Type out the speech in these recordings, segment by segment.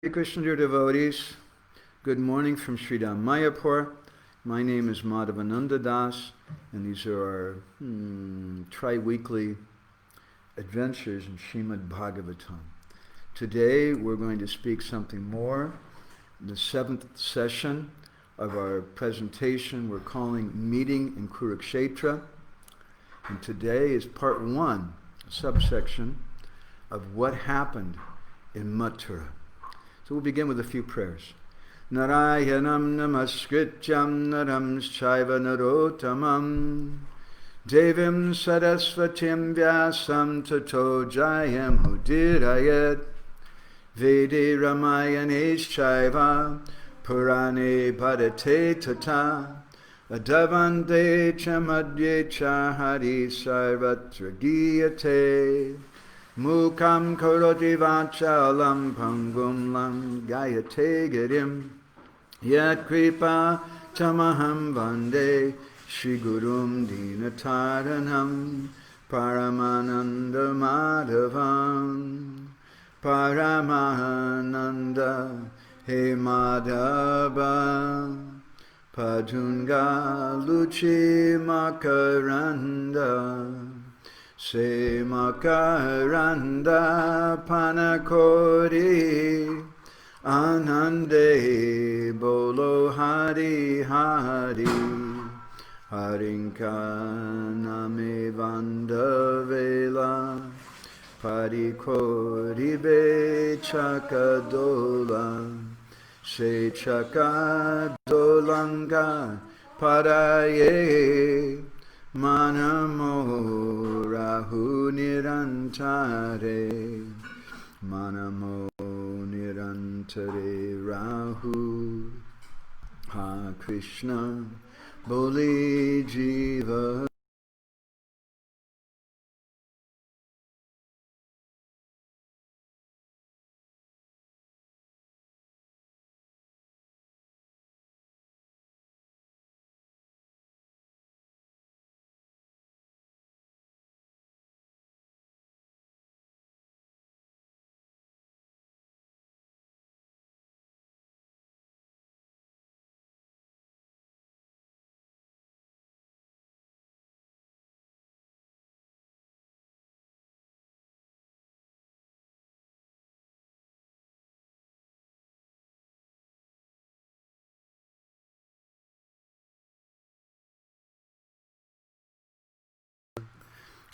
Hare Krishna, dear devotees. Good morning from Sridham Mayapur. My name is Madhavananda Das, and these are our tri-weekly adventures in Srimad Bhagavatam. Today we're going to speak something more. The seventh session of our presentation we're calling Meeting in Kurukshetra. And today is part one, a subsection of what happened in Mathura. So we'll begin with a few prayers. Narayanam namaskrityam naram chaiva narottamam devim sarasvatim vyasam tato jayam udirayet vede ramayanesh chaiva purane bhadate tata adavande chamadye chahari sarvatra giyate Mukam karoti vachalam pangum lam gayate girim yat kripa tamaham vande Shri Gurum dinataranam paramananda madhavam paramahananda he madhava padunga luchi makaranda Se makaranda panakori anande bolo hari hari harinka name vandavela parikori be chakadola se chakadolanga paraye Manamo Rahu Nirantare Manamo Nirantare Rahu Ha Krishna Boli Jiva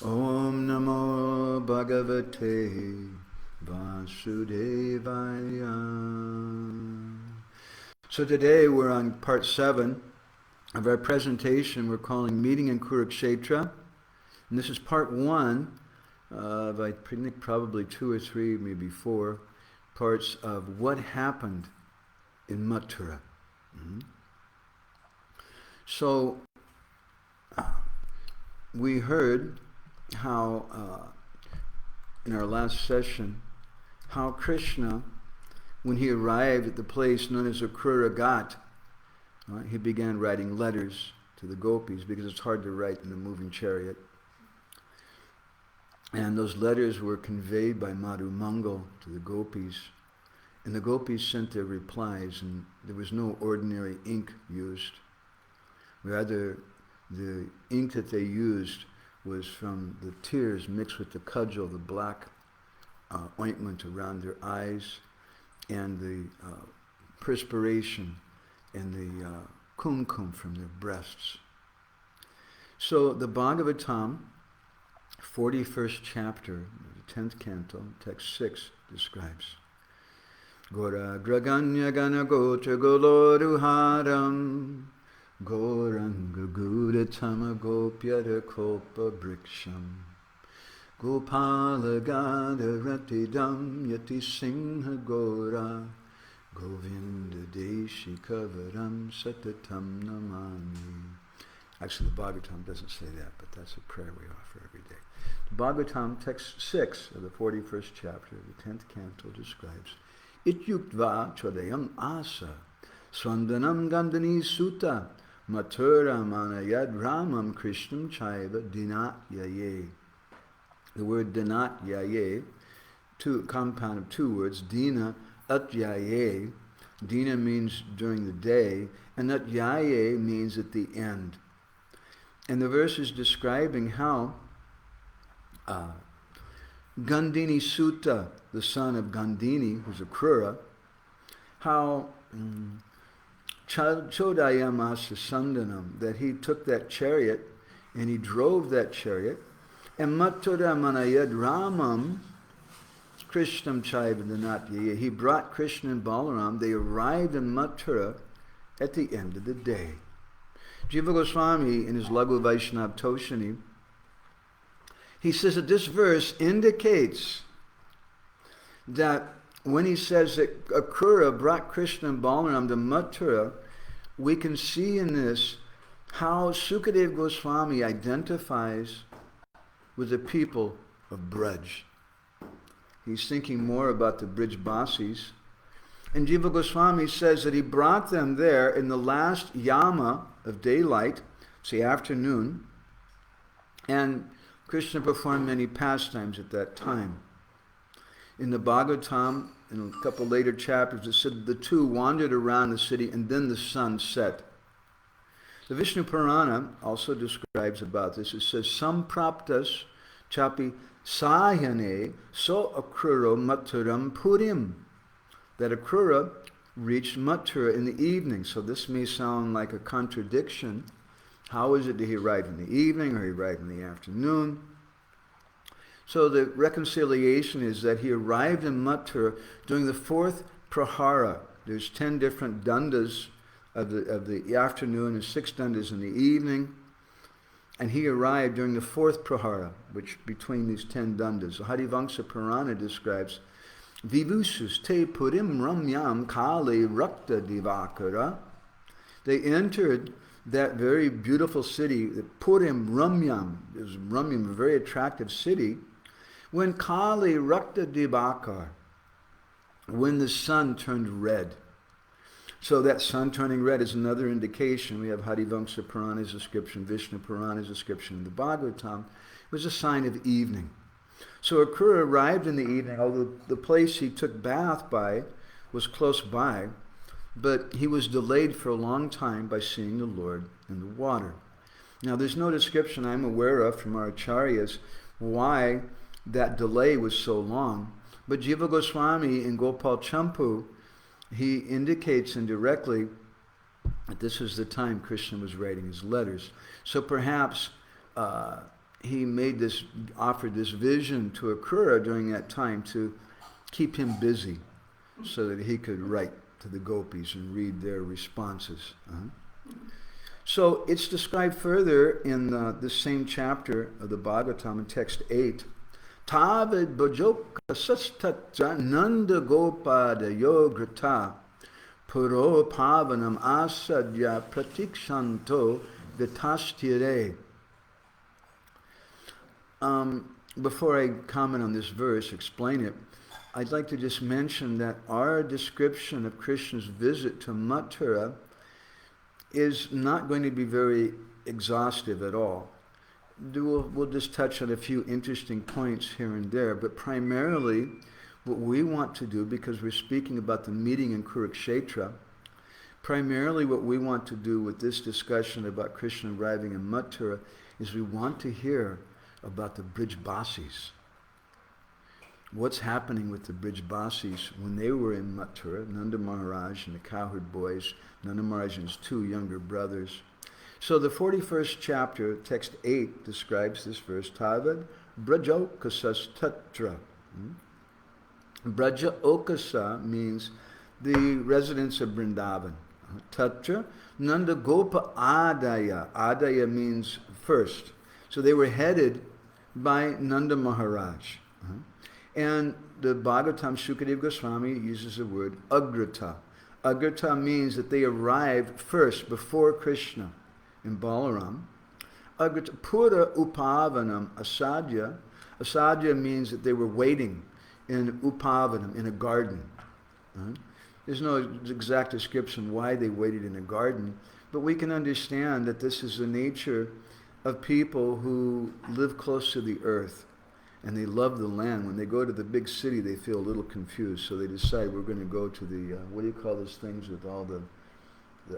Om Namo Bhagavate Vasudevaya. So today we're on part 7 of our presentation we're calling Meeting in Kurukshetra. And this is part 1 of, I think, probably 2 or 3, maybe 4 parts of what happened in Mathura. So we heard how, in our last session, how Krishna, when he arrived at the place known as Akrura Ghat, he began writing letters to the gopis because it's hard to write in a moving chariot. And those letters were conveyed by Madhu Mangal to the gopis. And the gopis sent their replies, and there was no ordinary ink used. Rather, the ink that they used was from the tears mixed with the cudgel, the black ointment around their eyes, and the perspiration and the kumkum from their breasts. So the Bhagavatam, 41st chapter, the 10th canto, text 6, describes Gora Graganya Gana Gotra Goloruharam Goranga Gudatama Gopyata Kopa Briksham Gopala Gada Ratidam Yati Singha Gora Govinda Deshi Kavaram Satatam Namani. Actually, the Bhagavatam doesn't say that, but that's a prayer we offer every day. The Bhagavatam, text 6 of the 41st chapter, the 10th canto, describes Ityuktva Chodayam Asa Swandanam Gandhani Sutta Mathura Manayad Ramam Krishnam Chaiva Dinat Yaye. The word Dinat Yaye, compound of 2 words, Dina Atyaye. Dina means during the day, and Atyaye means at the end. And the verse is describing how Gandini Sutta, the son of Gandini, who's a Krura, how Chodayamasa Sandanam, that he took that chariot and he drove that chariot, and Mathura Manayad Ramam Krishnam Chaivadanatya, he brought Krishna and Balaram, they arrived in Mathura at the end of the day. Jiva Goswami, in his Laghu Vaishnav Toshani, he says that this verse indicates that when he says that Akrura brought Krishna and Balaram to Mathura, we can see in this how Sukadeva Goswami identifies with the people of Braj. He's thinking more about the Brijbasis. And Jiva Goswami says that he brought them there in the last yama of daylight, it's the afternoon, and Krishna performed many pastimes at that time. In the Bhagavatam, in a couple later chapters, it said the two wandered around the city and then the sun set. The Vishnu Purana also describes about this. It says, Sampraptas chapi sahyane so akruro mathuram purim. That Akrura reached Mathura in the evening. So this may sound like a contradiction. How is it that he arrived in the evening or he arrived in the afternoon? So the reconciliation is that he arrived in Mathura during the fourth prahara. There's 10 different dandas of the afternoon and 6 dandas in the evening. And he arrived during the fourth prahara, which between these 10 dandas. The Harivamsa Purana describes Vivusus te purim ramyam kali rakta divakara. They entered that very beautiful city, the Purim Ramyam, is Ramyam, a very attractive city, when Kali Rakta Divakar, when the sun turned red. So that sun turning red is another indication. We have Harivamsa Purana's description, Vishnu Purana's description, the Bhagavatam. It was a sign of evening. So Akrura arrived in the evening, although the place he took bath by was close by, but he was delayed for a long time by seeing the Lord in the water. Now there's no description I'm aware of from our acharyas why that delay was so long, but Jiva Goswami in Gopal Champu, he indicates indirectly that this is the time Krishna was writing his letters. So perhaps he offered this vision to Akrura during that time to keep him busy so that he could write to the gopis and read their responses. So it's described further in the same chapter of the Bhagavatam in text 8. Tavid bhajoka sastatra nanda gopada yograta puro pavanam asadya pratikshanto vitastire. Before I comment on this verse, explain it, I'd like to just mention that our description of Krishna's visit to Mathura is not going to be very exhaustive at all. We'll just touch on a few interesting points here and there, but primarily what we want to do, because we're speaking about the meeting in Kurukshetra, primarily what we want to do with this discussion about Krishna arriving in Mathura is we want to hear about the Brijbasis. What's happening with the Brijbasis when they were in Mathura, Nanda Maharaj and the cowherd boys, Nanda Maharaj and his 2 younger brothers. So the 41st chapter, text 8, describes this verse, Tavad Braja Okasas Tatra. Braja Okasa means the residents of Vrindavan. Tatra, Nanda Gopa Adaya. Adaya means first. So they were headed by Nanda Maharaj. And the Bhagavatam Sukadeva Goswami uses the word Agrata. Agrata means that they arrived first, before Krishna in Balaram. Agrata Pura Upavanam Asadya. Asadya means that they were waiting in Upavanam, in a garden. There's no exact description why they waited in a garden, but we can understand that this is the nature of people who live close to the earth. and they love the land. When they go to the big city, they feel a little confused, so they decide we're going to go to the, what do you call those things with all the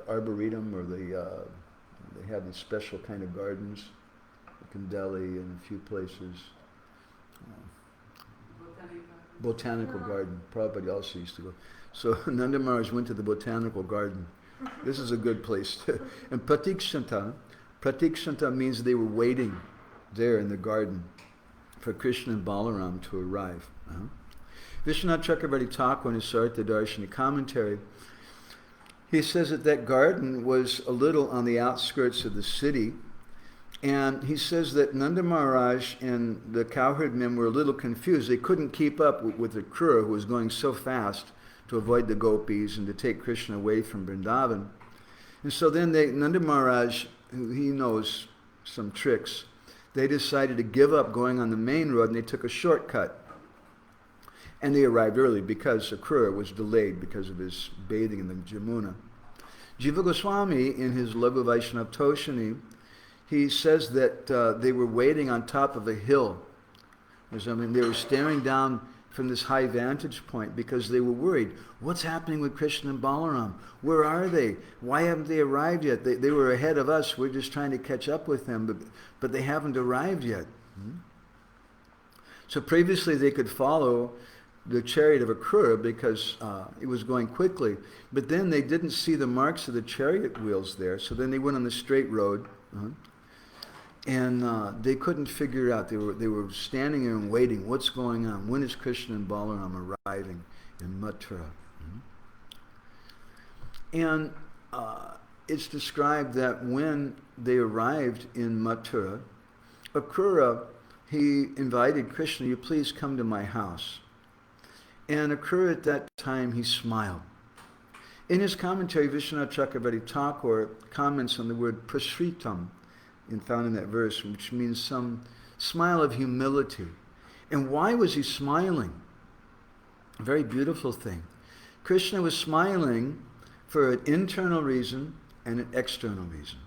arboretum, or they have these special kind of gardens, like in Delhi and a few places. Botanical garden. Prabhupada also used to go. So Nanda Maharaj went to the botanical garden. This is a good place. And pratikshanta means they were waiting there in the garden for Krishna and Balaram to arrive. Vishwanath Chakravarti Thakur in his Sarita Darshani commentary, he says that garden was a little on the outskirts of the city, and he says that Nanda Maharaj and the cowherd men were a little confused. They couldn't keep up with the Krura, who was going so fast to avoid the gopis and to take Krishna away from Vrindavan. And so then Nanda Maharaj, he knows some tricks, they decided to give up going on the main road, and they took a shortcut. And they arrived early because Akrura was delayed because of his bathing in the Jamuna. Jiva Goswami, in his Laghu Vaishnava Toshani, he says that they were waiting on top of a hill. They were staring down from this high vantage point because they were worried. What's happening with Krishna and Balaram? Where are they? Why haven't they arrived yet? They were ahead of us. We're just trying to catch up with them, but they haven't arrived yet. So previously they could follow the chariot of Akrura because it was going quickly. But then they didn't see the marks of the chariot wheels there, so then they went on the straight road. And they couldn't figure it out. They were standing there and waiting. What's going on? When is Krishna and Balaram arriving in Mathura? And it's described that when they arrived in Mathura, Akrura, he invited Krishna, you please come to my house. And Akrura at that time, he smiled. In his commentary, Vishwanath Chakravarti Thakur comments on the word prasritam, found in that verse, which means some smile of humility. And why was he smiling? A very beautiful thing. Krishna was smiling for an internal reason and an external reason.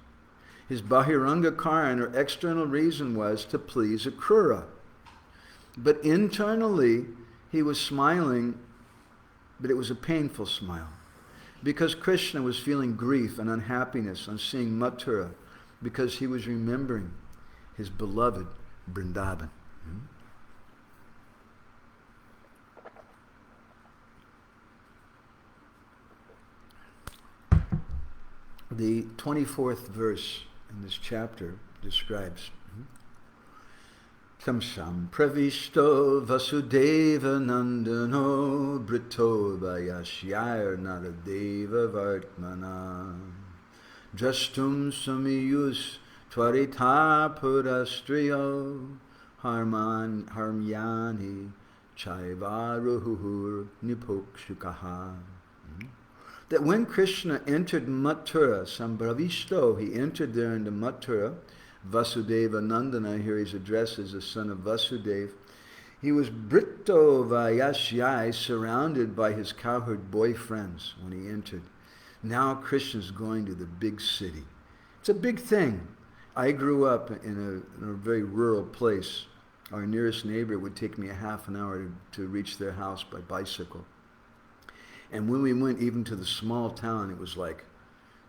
His bahiranga karan, or external reason, was to please Akrura. But internally, he was smiling, but it was a painful smile. Because Krishna was feeling grief and unhappiness on seeing Mathura, because he was remembering his beloved Vrindavan. The 24th verse in this chapter describes Tamsam pravishto vasudeva nandano brito vayashyayar naradeva vartmana drashtum samiyus tvarita purastriyo harmyani chaivaruhur nipokshukaha. That when Krishna entered Mathura, Sambhavishto, he entered there into Mathura, Vasudeva Nandana, here he's addressed as the son of Vasudeva. He was Brito Vayashyai, surrounded by his cowherd boyfriends when he entered. Now Krishna's going to the big city. It's a big thing. I grew up in a very rural place. Our nearest neighbor would take me a half an hour to reach their house by bicycle. And when we went even to the small town, it was like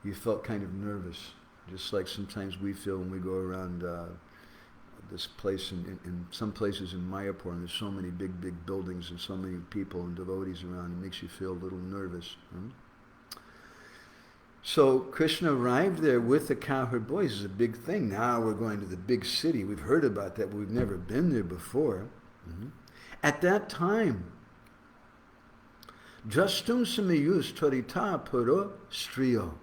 you felt kind of nervous, just like sometimes we feel when we go around this place in some places in Mayapur, and there's so many big buildings and so many people and devotees around, it makes you feel a little nervous. So Krishna arrived there with the cowherd boys. It's a big thing. Now we're going to the big city. We've heard about that, but we've never been there before. At that time, Drastum samiyus tvarita puro striyo.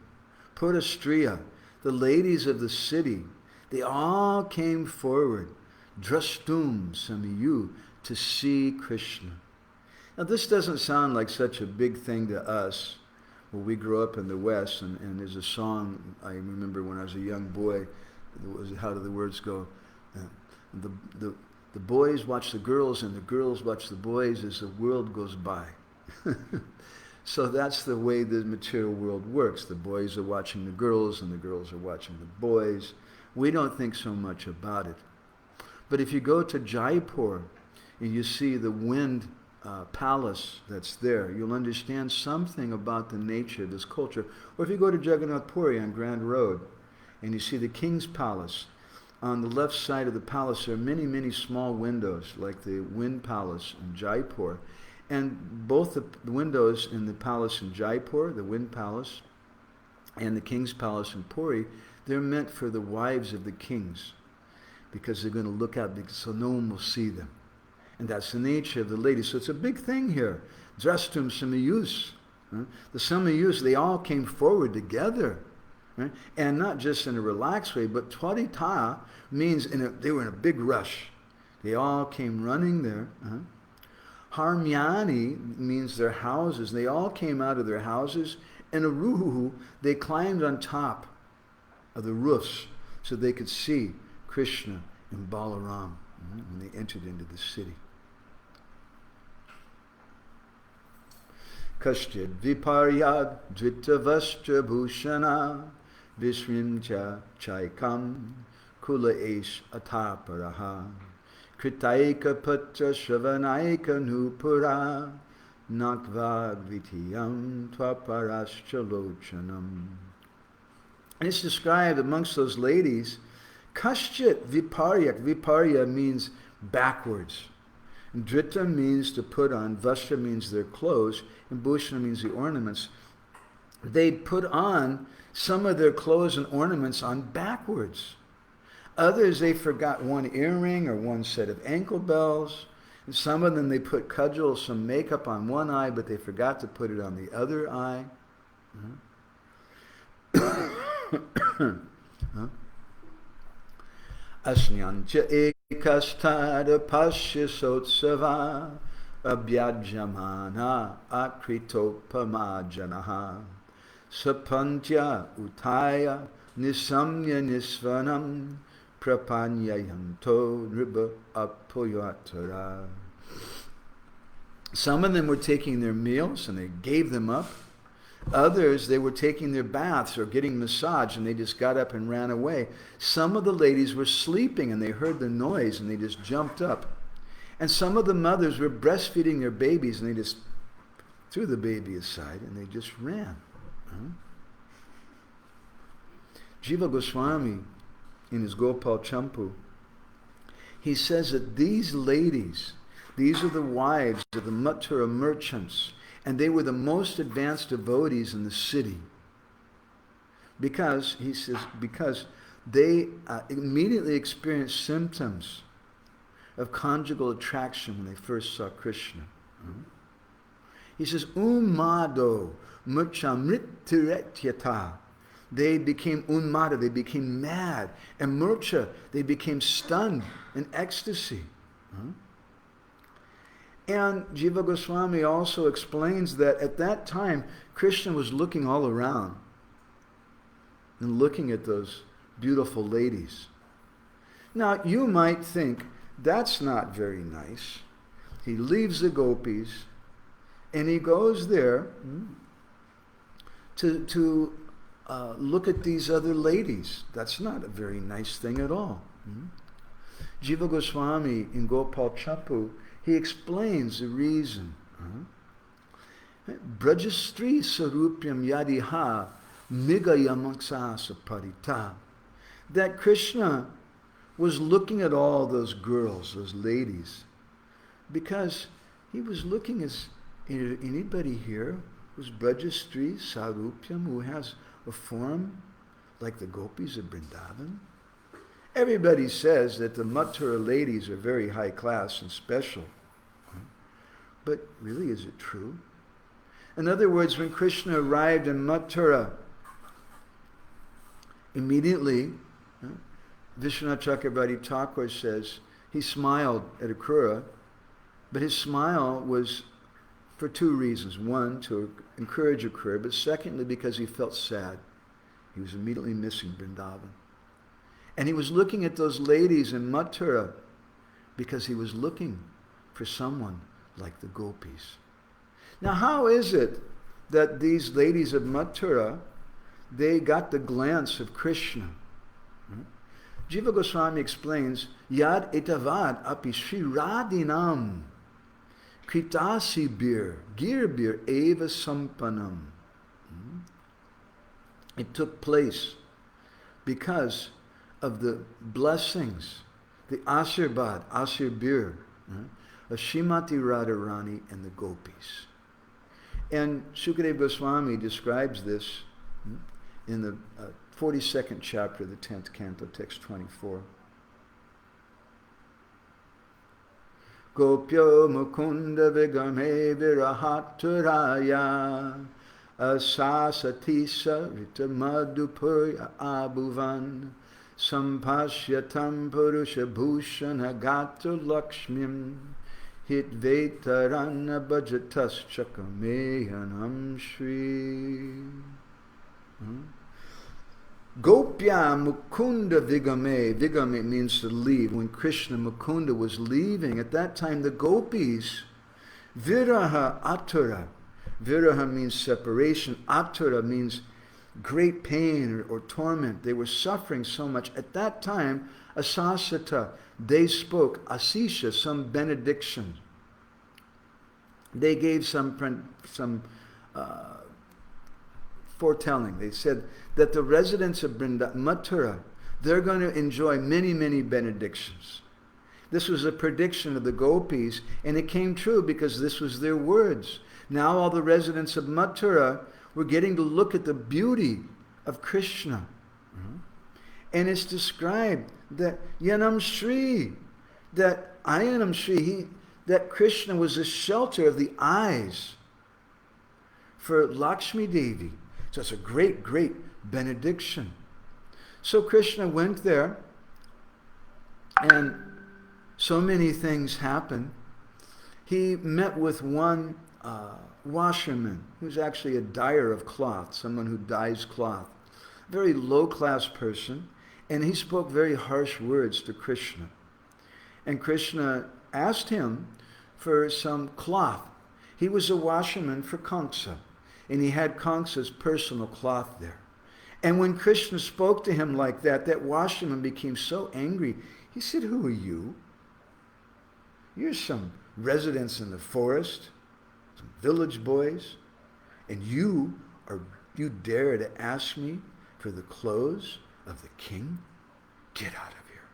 Pura striya, the ladies of the city, they all came forward. Drastum samiyu, to see Krishna. Now this doesn't sound like such a big thing to us. Well, we grew up in the West, and there's a song I remember when I was a young boy. How do the words go? The boys watch the girls, and the girls watch the boys as the world goes by. So that's the way the material world works. The boys are watching the girls, and the girls are watching the boys. We don't think so much about it. But if you go to Jaipur and you see the wind palace that's there, you'll understand something about the nature of this culture. Or if you go to Jagannath Puri on Grand Road and you see the King's Palace, on the left side of the palace there are many, many small windows like the Wind Palace in Jaipur. And both the windows in the palace in Jaipur, the Wind Palace, and the King's Palace in Puri, they're meant for the wives of the kings, because they're going to look out so no one will see them. And that's the nature of the ladies. So it's a big thing here. Drastum Samayus. The Samayus, they all came forward together. Right? And not just in a relaxed way, but Twarita means they were in a big rush. They all came running there. Harmyani means their houses. They all came out of their houses. And Aruhu, they climbed on top of the roofs so they could see Krishna and Balaram when they entered into the city. Kaschid viparyad dvitavastra bhushana visrimcha chaikam kula esh ataparaha kritaika patra shravanaika nupura nakvag vitiyam tvaparascha. And it's described amongst those ladies, Kaschit viparyak. Viparya means backwards. And Drita means to put on, Vastra means their clothes, and Bhushana means the ornaments. They'd put on some of their clothes and ornaments on backwards. Others, they forgot one earring or one set of ankle bells. And some of them, they put cudgels, some makeup on one eye, but they forgot to put it on the other eye. Asnyancha ekastada pashisotsava abhyajamana akritopamajanaha sapantya utaya nisamya nisvanam prapanyayanto nriba apoyatara. Some of them were taking their meals and they gave them up. Others, they were taking their baths or getting massage and they just got up and ran away. Some of the ladies were sleeping and they heard the noise and they just jumped up. And some of the mothers were breastfeeding their babies and they just threw the baby aside and they just ran. Jiva Goswami, in his Gopal Champu, he says that these ladies, these are the wives of the Mathura merchants, and they were the most advanced devotees in the city. Because, he says, because they immediately experienced symptoms of conjugal attraction when they first saw Krishna. He says, Umado murchamrittiretyata. They became unmada, they became mad. And murcha, they became stunned in ecstasy. And Jiva Goswami also explains that at that time, Krishna was looking all around and looking at those beautiful ladies. Now, you might think, that's not very nice. He leaves the gopis and he goes there to look at these other ladies. That's not a very nice thing at all. Jiva Goswami in Gopal Champu, he explains the reason. Brajastri sarupyam yadiha migayamaksasa parita. That Krishna was looking at all those girls, those ladies, because he was looking as anybody here who's Brajastri sarupyam, who has a form like the gopis of Vrindavan. Everybody says that the Mathura ladies are very high class and special. But really, is it true? In other words, when Krishna arrived in Mathura, immediately, Vishwanath Chakravarti Thakur says, he smiled at Akrura, but his smile was for two reasons. One, to encourage Akrura, but secondly, because he felt sad. He was immediately missing Vrindavan. And he was looking at those ladies in Mathura because he was looking for someone like the gopis. Now, how is it that these ladies of Mathura, they got the glance of Krishna? Jiva Goswami explains, Yad etavad api shriradinam kritasi bir girbir eva sampanam. It took place because of the blessings, the Ashirbad, Ashirbir, of Shrimati Radharani and the gopis. And Sukadeva Goswami describes this in the 42nd chapter of the 10th canto, text 24. Gopyo mukunda vigame virahaturaya asasatisa ritamadupurya abhuvan sampashyatam purusha bhushana gata lakshmim hitvetarana bhajatas chakameyanam shri. Gopya Mukunda Vigame. Vigame means to leave. When Krishna Mukunda was leaving, at that time the gopis, Viraha Atura. Viraha means separation. Atura means great pain or torment. They were suffering so much. At that time, Asasata, they spoke Asisha, some benediction. They gave some foretelling. They said that the residents of Mathura, they're going to enjoy many, many benedictions. This was a prediction of the gopis, and it came true because this was their words. Now all the residents of Mathura were getting to look at the beauty of Krishna. And it's described that Yanam Shri, that Ayanam Shri, that Krishna was the shelter of the eyes for Lakshmi Devi. So it's a great, great benediction. So Krishna went there, and so many things happened. He met with one washerman, who's actually a dyer of cloth, someone who dyes cloth. Very low-class person, and he spoke very harsh words to Krishna. And Krishna asked him for some cloth. He was a washerman for Kamsa, and he had Kamsa's personal cloth there. And when Krishna spoke to him like that, that washerman became so angry. He said, "Who are you? You're some residents in the forest, some village boys, and you dare to ask me for the clothes of the king? Get out of here."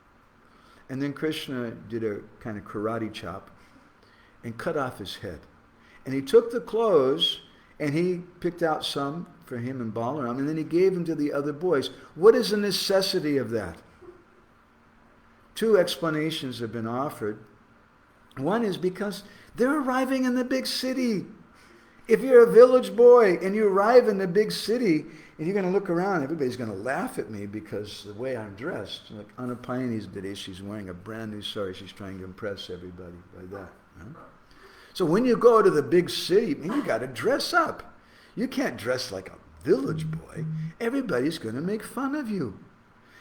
And then Krishna did a kind of karate chop and cut off his head. And he took the clothes and he picked out some for him and Balaram, and then he gave them to the other boys. What is the necessity of that? Two explanations have been offered. One is because they're arriving in the big city. If you're a village boy and you arrive in the big city and you're going to look around, everybody's going to laugh at me because the way I'm dressed. Like Anapayani's today, she's wearing a brand new sari. She's trying to impress everybody by that. So when you go to the big city, man, you got to dress up. You can't dress like a village boy. Everybody's going to make fun of you.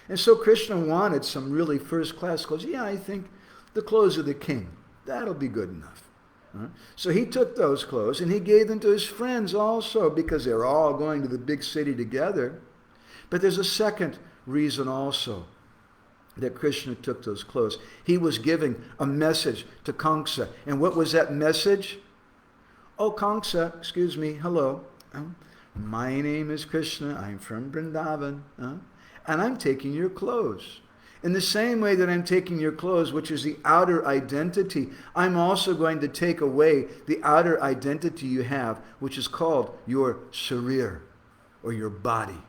And so Krishna wanted some really first-class clothes. Yeah, I think the clothes of the king, that'll be good enough. So he took those clothes and he gave them to his friends also because they're all going to the big city together. But there's a second reason also that Krishna took those clothes. He was giving a message to Kamsa. And what was that message? "Oh, Kamsa, excuse me, hello. My name is Krishna. I'm from Vrindavan. And I'm taking your clothes. In the same way that I'm taking your clothes, which is the outer identity, I'm also going to take away the outer identity you have, which is called your sharir, or your body.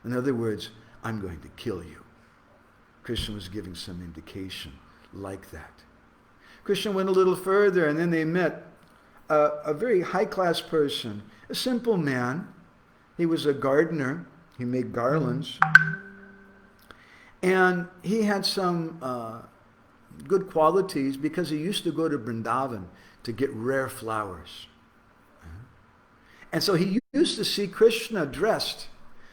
In other words, I'm going to kill you." Krishna was giving some indication like that. Krishna went a little further, and then they met a very high-class person, a simple man. He was a gardener. He made garlands. And he had some good qualities because he used to go to Vrindavan to get rare flowers. And so he used to see Krishna dressed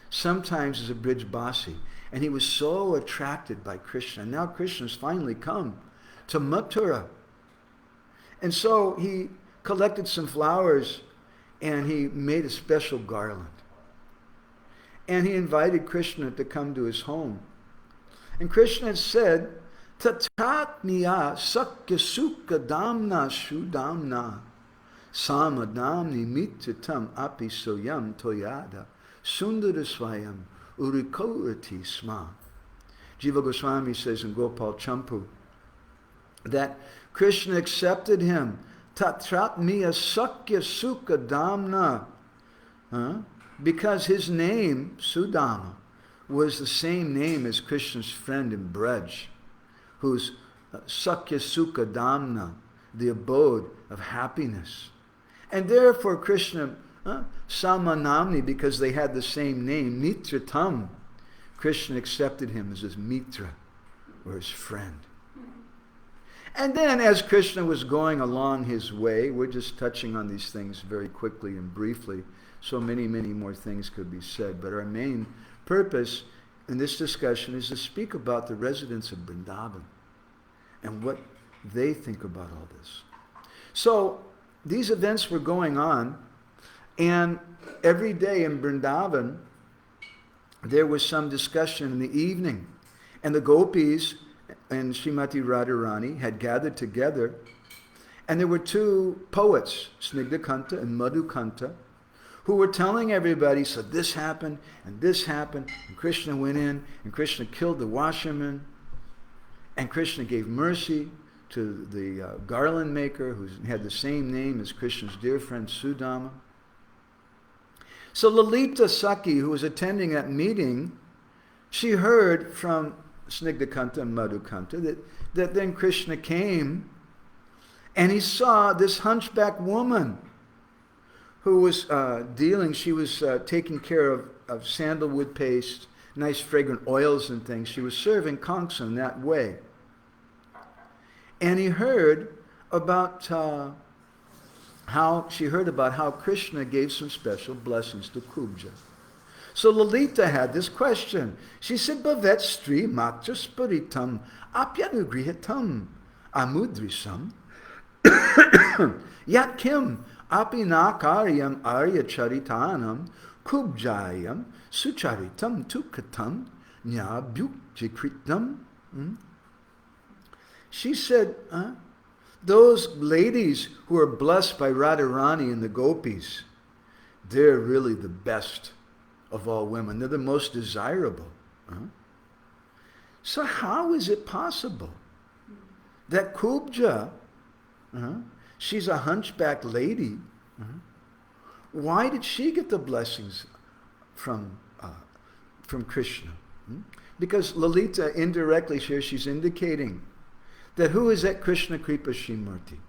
sometimes as a Brijbasi. And he was so attracted by Krishna. And now Krishna's finally come to Mathura. And so he collected some flowers and he made a special garland. And he invited Krishna to come to his home. And Krishna said, Tatatmiya sakya sukha damna shudamna samadamni mityatam api soyam toyada sundara swayam urikorati sma. Jiva Goswami says in Gopal Champu that Krishna accepted him. Tatratmiya sakya sukha damna. Because his name, Sudama, was the same name as Krishna's friend in Braj, who's Sakya Sukha Damna, the abode of happiness. And therefore Krishna, Samanamni, because they had the same name, Mitratam, Krishna accepted him as his Mitra, or his friend. And then as Krishna was going along his way, we're just touching on these things very quickly and briefly, so many, many more things could be said, but our main purpose in this discussion is to speak about the residents of Vrindavan and what they think about all this. So these events were going on, and every day in Vrindavan there was some discussion in the evening, and the gopis and Srimati Radharani had gathered together, and there were two poets, Snigdhakanta and Madhukanta, who were telling everybody, so this happened, and Krishna went in, and Krishna killed the washerman, and Krishna gave mercy to the garland maker, who had the same name as Krishna's dear friend Sudama. So Lalita Saki, who was attending that meeting, she heard from Snigdhakanta and Madhukanta that then Krishna came, and he saw this hunchback woman who was she was taking care of sandalwood paste, nice fragrant oils and things. She was serving Kamsa in that way. And he heard about how Krishna gave some special blessings to Kubja. So Lalita had this question. She said, Bhavet stri matra sparitam apyanugrihitam amudrisam yat kim apinakaryam arya charitanam kubjayam sucharitam tukatam nyabhyukjikritam. She said, those ladies who are blessed by Radharani and the gopis, they're really the best of all women. They're the most desirable. So how is it possible that Kubja, she's a hunchback lady, why did she get the blessings from Krishna? Because Lalita indirectly here, she's indicating that who is that Krishna Kripa Shrimurti?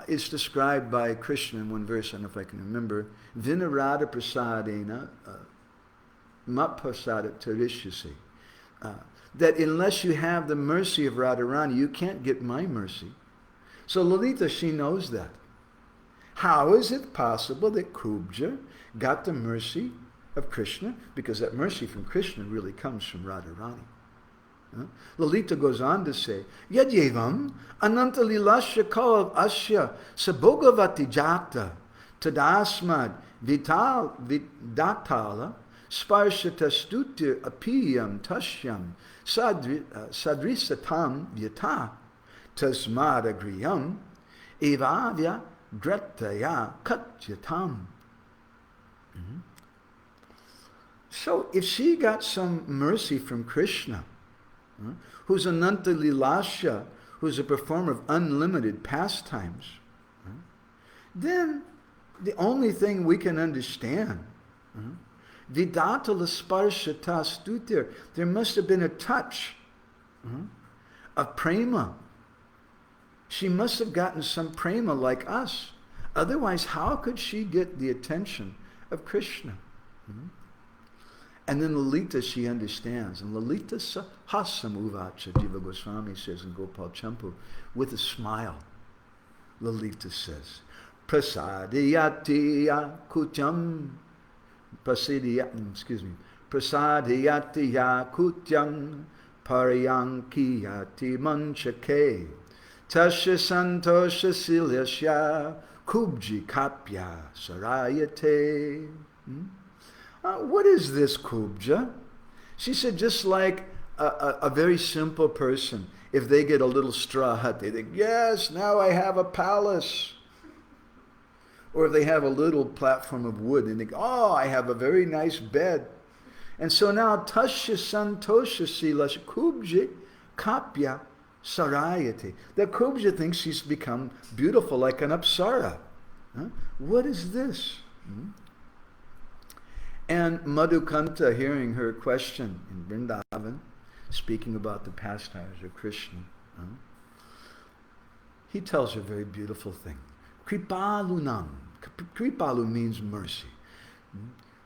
It's described by Krishna in one verse, I don't know if I can remember, Vinarada prasadena mat prasada tarishyasi. That unless you have the mercy of Radharani, you can't get my mercy. So Lalita, she knows that. How is it possible that Kubja got the mercy of Krishna? Because that mercy from Krishna really comes from Radharani. Lalita goes on to say, Yadyevam ananta lilasya kav asya sabogavati jata tadasmad vidatala sparshata stutir apiyam tashyam sadrisatam yata tasmad agriyam evavya drataya katyatam. So if she got some mercy from Krishna, who's Ananta Lilasya, who's a performer of unlimited pastimes, then the only thing we can understand, Vidata Lasparshata Stutir, there must have been a touch of prema. She must have gotten some prema like us. Otherwise, how could she get the attention of Krishna? And then Lalita, she understands. And Lalita Sahasam Uvacha, Jiva Goswami says in Gopal Champu, with a smile, Lalita says, Prasadiyatiya kutyam, Prasadiyatiya kutyam, Paryankiyati manchake, Tasya santosha silyasya, Kubji kapya sarayate. What is this Kubja? She said, just like a very simple person, if they get a little straw hut, they think, yes, now I have a palace. Or if they have a little platform of wood, they think, oh, I have a very nice bed. And so now, tasya santosha silash kubja kapya sarayate. That kubja thinks she's become beautiful like an apsara. Huh? What is this? And Madhukanta, hearing her question in Vrindavan, speaking about the pastimes of Krishna, he tells her a very beautiful thing. Kripalunam. Kripalu means mercy.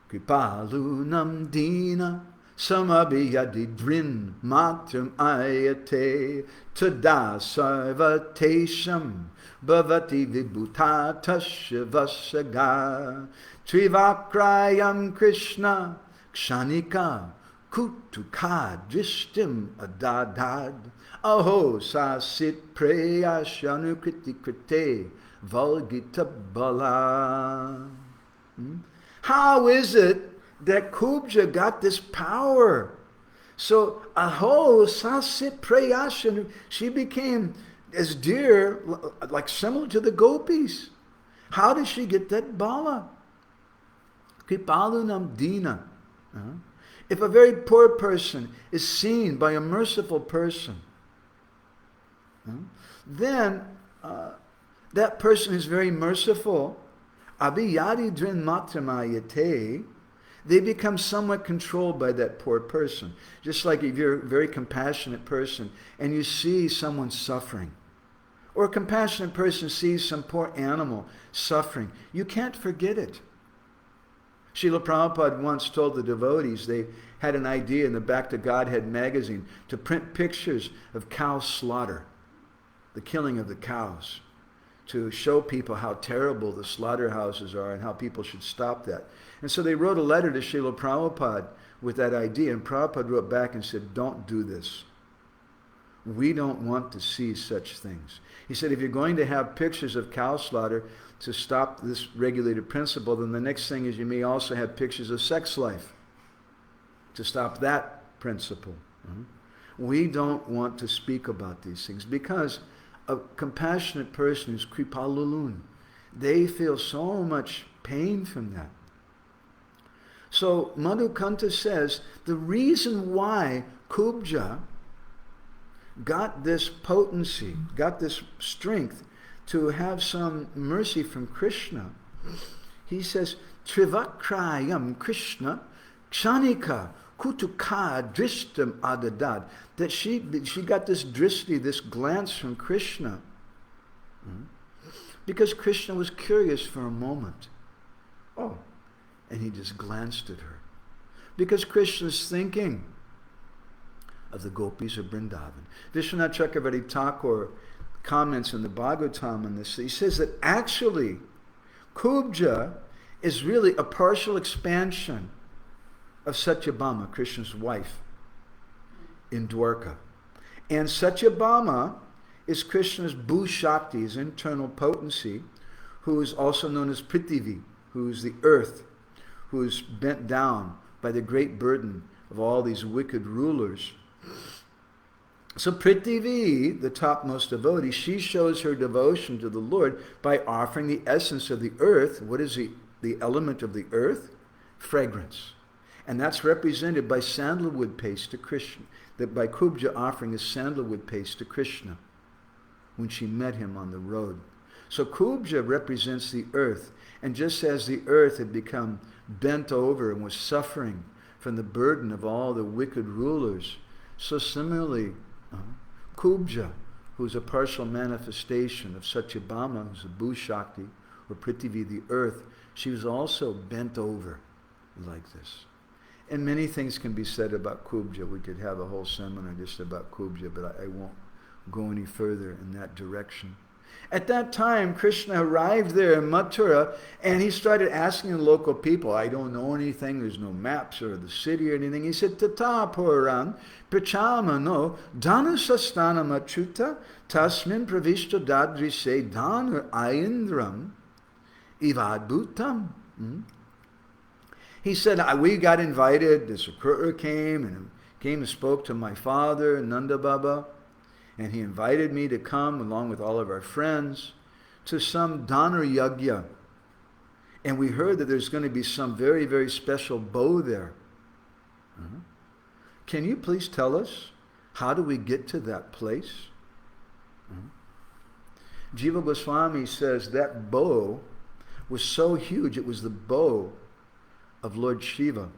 Kripalunam dina samabhiyadidrin matram ayate tada sarvatesham bhavati vibhutatasya vasaga trivakrayam Krishna kshanika kutuka drishtim adadad aho sasit preyashanu kritikrite valgita bala. How is it that Kubja got this power? So aho sasit preyashanu, she became as dear, like similar to the gopis. How did she get that bala? Kripalunam dina. If a very poor person is seen by a merciful person, then that person is very merciful. Abhiyadi drin matramayate. They become somewhat controlled by that poor person. Just like if you're a very compassionate person and you see someone suffering, or a compassionate person sees some poor animal suffering, you can't forget it. Srila Prabhupada once told the devotees they had an idea in the Back to Godhead magazine to print pictures of cow slaughter, the killing of the cows, to show people how terrible the slaughterhouses are and how people should stop that. And so they wrote a letter to Srila Prabhupada with that idea, and Prabhupada wrote back and said, don't do this. We don't want to see such things. He said, if you're going to have pictures of cow slaughter to stop this regulated principle, then the next thing is you may also have pictures of sex life to stop that principle. We don't want to speak about these things because a compassionate person is kripalulun. They feel so much pain from that. So Madhukanta says the reason why Kubja got this potency, got this strength to have some mercy from Krishna, he says, Trivakrayam Krishna Kshanika Kutuka Drishtam Adadad, that she got this drishti, this glance from Krishna, because Krishna was curious for a moment. Oh, and he just glanced at her. Because Krishna's thinking of the gopis of Vrindavan. Vishwanath Chakravarti Thakur comments in the Bhagavatam on this. He says that actually Kubja is really a partial expansion of Satyabhama, Krishna's wife, in Dwarka. And Satyabhama is Krishna's Bhu-Shakti, his internal potency, who is also known as Prithivi, who is the earth, who is bent down by the great burden of all these wicked rulers. So Prithivi, the topmost devotee, she shows her devotion to the Lord by offering the essence of the earth. What is the element of the earth? Fragrance. And that's represented by sandalwood paste to Krishna. That by Kubja offering a sandalwood paste to Krishna when she met him on the road. So Kubja represents the earth. And just as the earth had become bent over and was suffering from the burden of all the wicked rulers, so similarly, Kubja, who's a partial manifestation of Satyabhama, who's a Bhu-Shakti, or Prithivi, the earth, she was also bent over like this. And many things can be said about Kubja. We could have a whole seminar just about Kubja, but I won't go any further in that direction. At that time, Krishna arrived there in Mathura, and he started asking the local people, I don't know anything, there's no maps or the city or anything. He said, Tata Puran, Prachamano, Dhanusastana Machuta, Tasmin Pravishta Dadrise Dhanur Ayindram, Ivadbhutam. He said, we got invited, this Guru came and spoke to my father, Nanda Baba, and he invited me to come along with all of our friends to some Dana Yagya. And we heard that there's going to be some very, very special bow there. Can you please tell us, how do we get to that place? Jiva Goswami says that bow was so huge, it was the bow of Lord Shiva.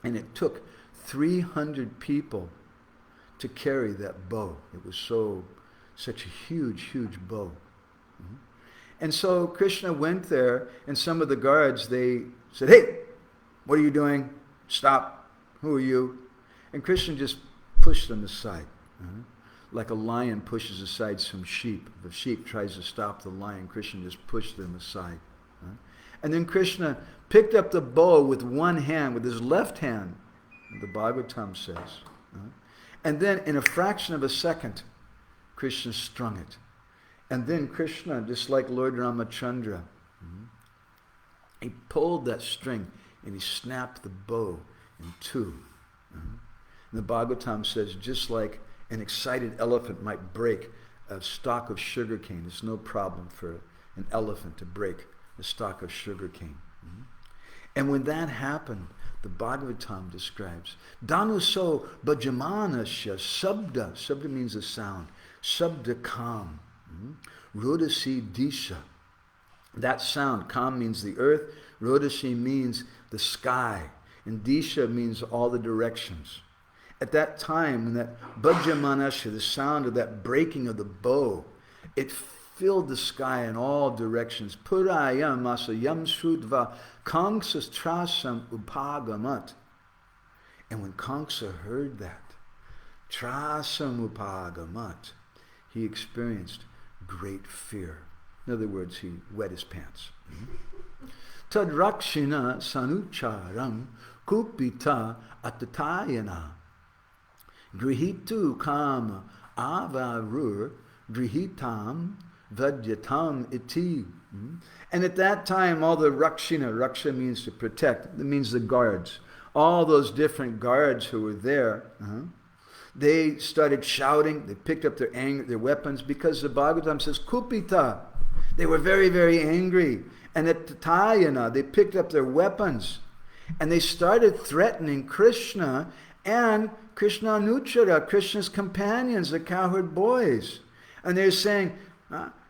And it took 300 people to carry that bow. It was such a huge, huge bow. And so Krishna went there, and some of the guards, they said, "Hey, what are you doing? Stop. Who are you?" And Krishna just pushed them aside. Like a lion pushes aside some sheep. If a sheep tries to stop the lion, Krishna just pushed them aside. And then Krishna picked up the bow with one hand, with his left hand, the Bhagavatam says. And then in a fraction of a second, Krishna strung it. And then Krishna, just like Lord Ramachandra, he pulled that string and he snapped the bow in two. And the Bhagavatam says, just like an excited elephant might break a stalk of sugarcane, it's no problem for an elephant to break a stalk of sugarcane. And when that happened, the Bhagavatam describes, Danuso Bhajamanasya Sabda. Sabda means a sound. Sabda Kam. Rodasi Disha. That sound, Kam means the earth, Rodasi means the sky, and Disha means all the directions. At that time, when that Bhajamanasya, the sound of that breaking of the bow, it filled the sky in all directions. Purayam masayam shrudva Kamsa trasam upagamat. And when Kamsa heard that, trasam upagamat, he experienced great fear. In other words, he wet his pants. Tad rakshina sanucharam kupita atatayana grihitu kama avarur grihitam vadyatam iti. And at that time, all the rakshina means to protect, it means the guards, all those different guards who were there, they started shouting, they picked up their weapons, because the Bhagavatam says, kupita, they were very, very angry. And at Tatayana, they picked up their weapons, and they started threatening Krishna and Krishna Anuchara, Krishna's companions, the cowherd boys. And they're saying,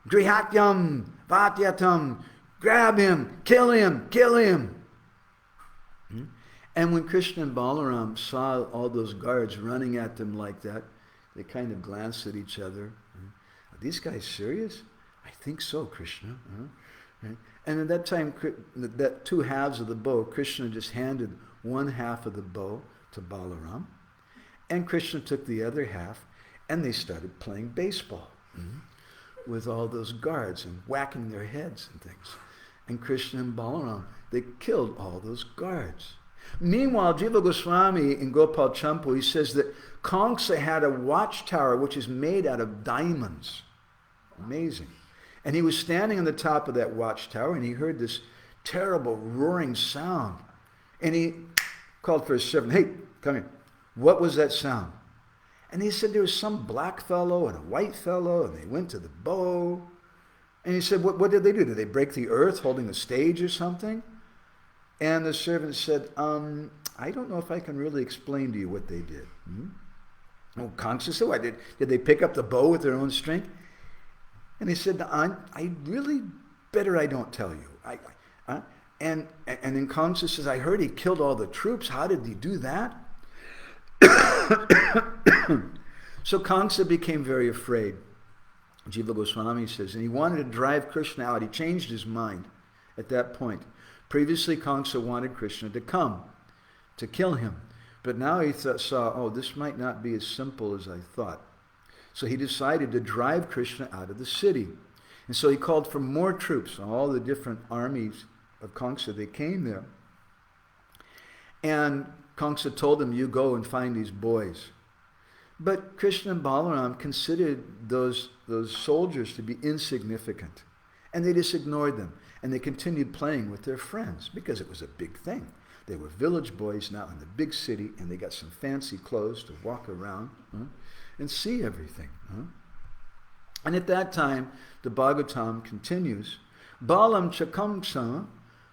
Grihatyam, Vatyatam, grab him, kill him, kill him. And when Krishna and Balaram saw all those guards running at them like that, they kind of glanced at each other. Are these guys serious? I think so, Krishna. And at that time, that two halves of the bow, Krishna just handed one half of the bow to Balaram, and Krishna took the other half, and they started playing baseball with all those guards and whacking their heads and things. And Krishna and Balaram, they killed all those guards. Meanwhile, Jiva Goswami in Gopal Champu, he says that Kamsa had a watchtower which is made out of diamonds. Amazing. And he was standing on the top of that watchtower, and he heard this terrible roaring sound. And he called for his servant, "Hey, come here. What was that sound?" And he said there was some black fellow and a white fellow, and they went to the bow. And he said, what did they do? Did they break the earth holding a stage or something? And the servant said, I don't know if I can really explain to you what they did. Oh, Kamsa said, what, did they pick up the bow with their own strength? And he said, I really better I don't tell you. And then Kamsa says, I heard he killed all the troops. How did he do that? So Kamsa became very afraid. Jiva Goswami says, and he wanted to drive Krishna out. He changed his mind at that point. Previously, Kamsa wanted Krishna to come, to kill him. But now he saw, oh, this might not be as simple as I thought. So he decided to drive Krishna out of the city. And so he called for more troops. All the different armies of Kamsa, they came there. And Kamsa told them, you go and find these boys. But Krishna and Balaram considered those soldiers to be insignificant. And they just ignored them. and they continued playing with their friends because it was a big thing. They were village boys now in the big city, and they got some fancy clothes to walk around and see everything. And at that time, the Bhagavatam continues, Balam chakamsa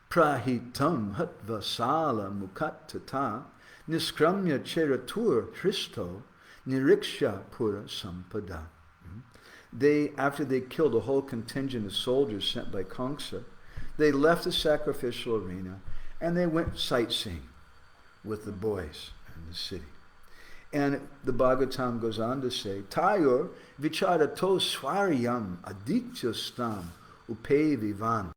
prahitam hatvasala mukattata niskramya cheratur Christo niriksha pura sampada. After they killed a whole contingent of soldiers sent by Kamsa, they left the sacrificial arena and they went sightseeing with the boys in the city. And the Bhagavatam goes on to say, Tayor vicharato swaryam adityastam upe vivan.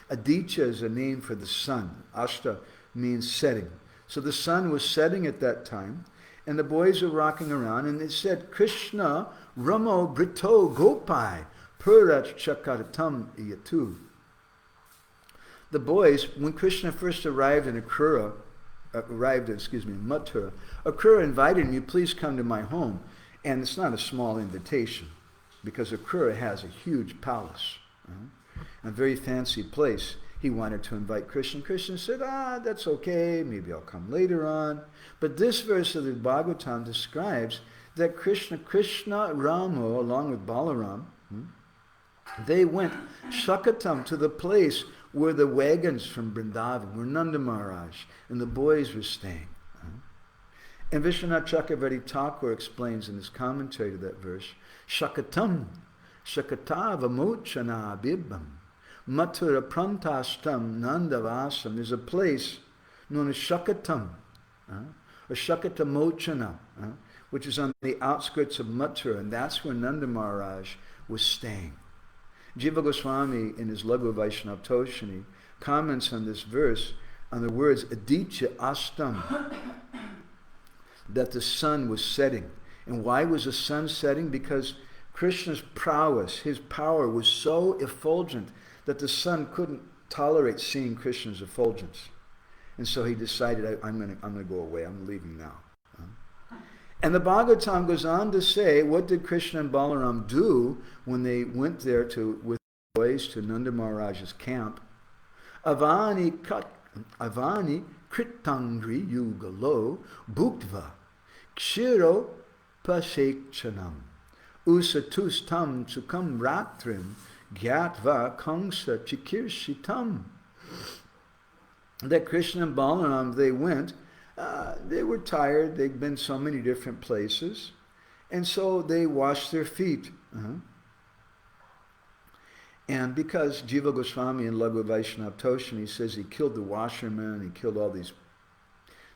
Aditya is a name for the sun. Ashta means setting. So the sun was setting at that time, and the boys were rocking around, and they said, Krishna Ramo Brito Gopai Purat Chakaratam Iyatu. The boys, when Krishna first arrived in Mathura, Akrura invited him, you please come to my home. And it's not a small invitation, because Akrura has a huge palace, a very fancy place. He wanted to invite Krishna. Krishna said, that's okay, maybe I'll come later on. But this verse of the Bhagavatam describes that Krishna Ramo, along with Balaram, they went Shakatam to the place where the wagons from Vrindavan, where Nanda Maharaj and the boys were staying. And Vishwanath Chakravarti Thakur explains in his commentary to that verse, Shakatam, Shakatava Mochana Bibam, Mathura Prantastam Nandavasam. There's a place known as Shakatam, or Shakata Mochana, which is on the outskirts of Mathura, and that's where Nanda Maharaj was staying. Jiva Goswami, in his Laghu Vaishnava Toshani, comments on this verse, on the words Aditya Astam, that the sun was setting. And why was the sun setting? Because Krishna's prowess, his power, was so effulgent that the sun couldn't tolerate seeing Krishna's effulgence. And so he decided, I'm going to go away, I'm leaving now. And the Bhagavatam goes on to say, what did Krishna and Balaram do when they went there with the boys to Nanda Maharaj's camp? Avani kritangri yugalo bhuktva kshiro pasekchanam usatustam chukam ratrim gyatva kangsa chikirshitam. That Krishna and Balaram, they went, they were tired, they'd been so many different places, and so they washed their feet. And because Jiva Goswami in Laghu Vaishnava Toshani says he killed the washermen, he killed all these